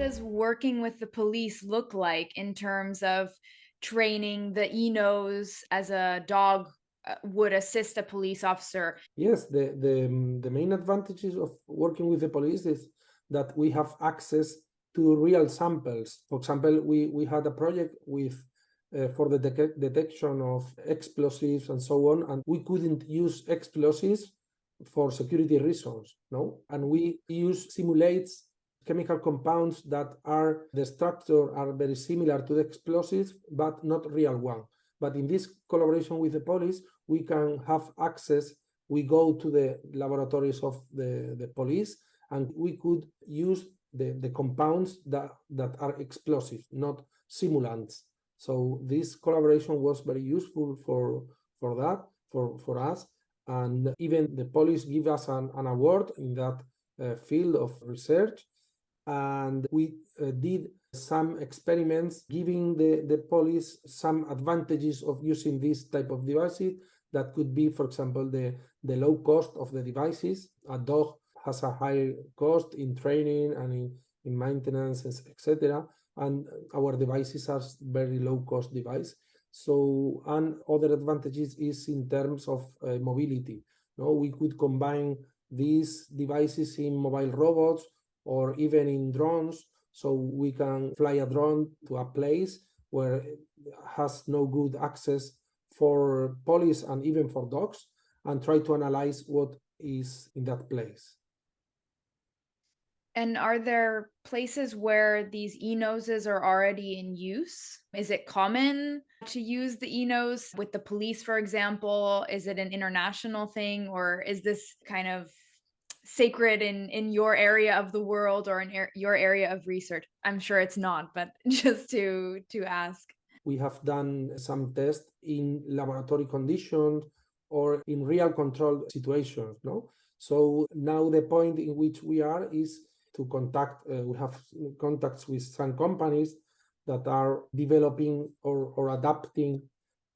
does working with the police look like in terms of training the e-nose as a dog would assist a police officer? Yes, the main advantages of working with the police is that we have access to real samples. For example, we had a project with for the detection of explosives and so on, and we couldn't use explosives for security reasons, no? And we use simulates chemical compounds that are the structure are very similar to the explosives, but not real one. But in this collaboration with the police, we can have access. We go to the laboratories of the police, and we could use the compounds that are explosive, not simulants. So this collaboration was very useful for that, for us. And even the police give us an award in that field of research. And we did some experiments giving the police some advantages of using this type of devices. That could be, for example, the low cost of the devices. A dog has a high cost in training and in maintenance, etc. And our devices are very low cost device. So, and other advantages is in terms of mobility. No, we could combine these devices in mobile robots or even in drones, so we can fly a drone to a place where it has no good access for police and even for dogs, and try to analyze what is in that place. And are there places where these e-noses are already in use? Is it common to use the e-nose with the police, for example? Is it an international thing, or is this kind of sacred in your area of the world or in your area of research? I'm sure it's not, but just to ask. We have done some tests in laboratory conditions or in real controlled situations, no? So now the point in which we are is to contact, we have contacts with some companies that are developing or adapting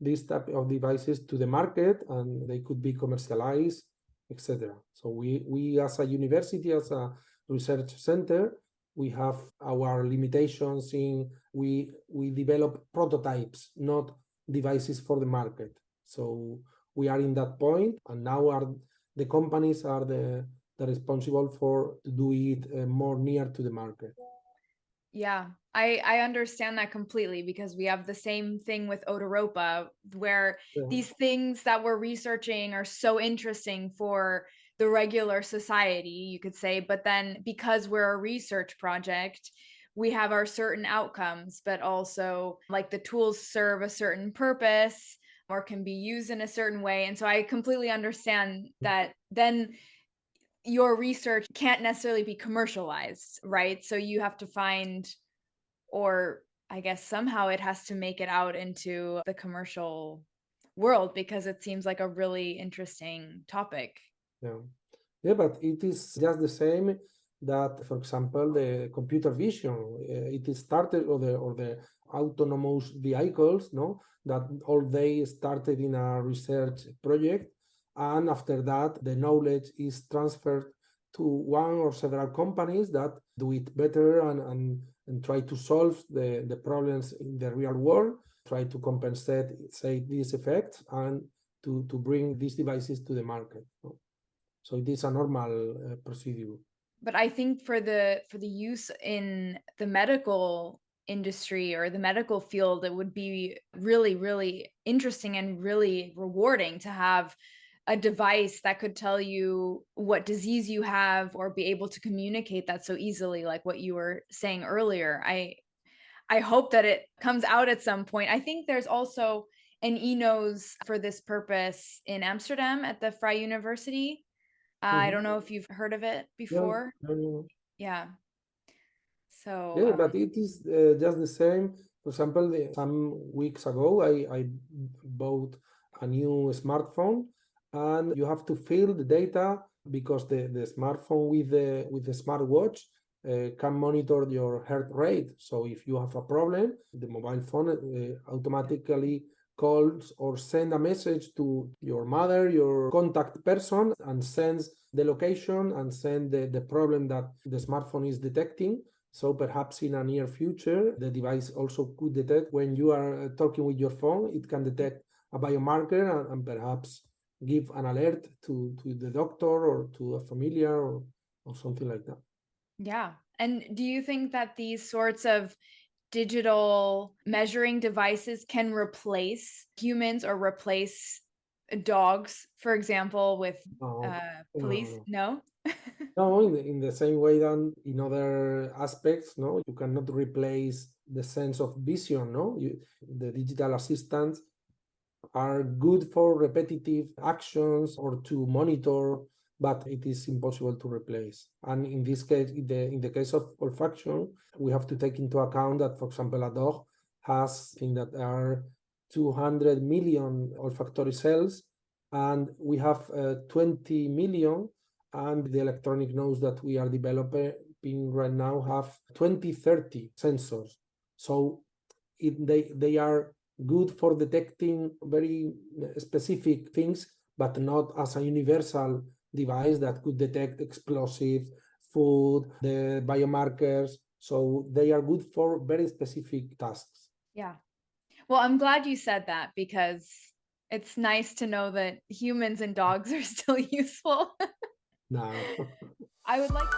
this type of devices to the market, and they could be commercialized, etc. So we as a university, as a research center, we have our limitations in we develop prototypes, not devices for the market. So we are in that point, and now the companies are the responsible for to do it more near to the market. Yeah, I understand that completely, because we have the same thing with Odoropa, where these things that we're researching are so interesting for the regular society, you could say, but then because we're a research project, we have our certain outcomes, but also like the tools serve a certain purpose or can be used in a certain way. And so I completely understand that then your research can't necessarily be commercialized, right? So you have to find, or I guess somehow it has to make it out into the commercial world, because it seems like a really interesting topic. Yeah, but it is just the same that, for example, the computer vision, it is started, or the autonomous vehicles, no, that all they started in a research project, and after that, the knowledge is transferred to one or several companies that do it better and try to solve the problems in the real world, try to compensate, say, these effects, and to bring these devices to the market. No? So it is a normal procedure. But I think for the use in the medical industry or the medical field, it would be really, really interesting and really rewarding to have a device that could tell you what disease you have or be able to communicate that so easily, like what you were saying earlier. I hope that it comes out at some point. I think there's also an e-nose for this purpose in Amsterdam at the Vrije University. I don't know if you've heard of it before. Yeah. So, but it is just the same. For example, some weeks ago, I bought a new smartphone, and you have to fill the data because the smartphone with the smartwatch can monitor your heart rate. So if you have a problem, the mobile phone automatically calls or send a message to your mother, your contact person, and sends the location and send the problem that the smartphone is detecting. So perhaps in a near future, the device also could detect when you are talking with your phone, it can detect a biomarker and perhaps give an alert to the doctor or to a familiar or something like that. Yeah. And do you think that these sorts of digital measuring devices can replace humans or replace dogs, for example, with No, no, police? no. No? No, in the same way than in other aspects, no, you cannot replace the sense of vision, no? The digital assistants are good for repetitive actions or to monitor, but it is impossible to replace. And in this case, in the case of olfaction, we have to take into account that, for example, a dog has, I think that there are 200 million olfactory cells, and we have 20 million, and the electronic nose that we are developing right now have 20-30 sensors. So they are good for detecting very specific things, but not as a universal device that could detect explosives, food, the biomarkers. So they are good for very specific tasks. Yeah. Well, I'm glad you said that because it's nice to know that humans and dogs are still useful. Now, I would like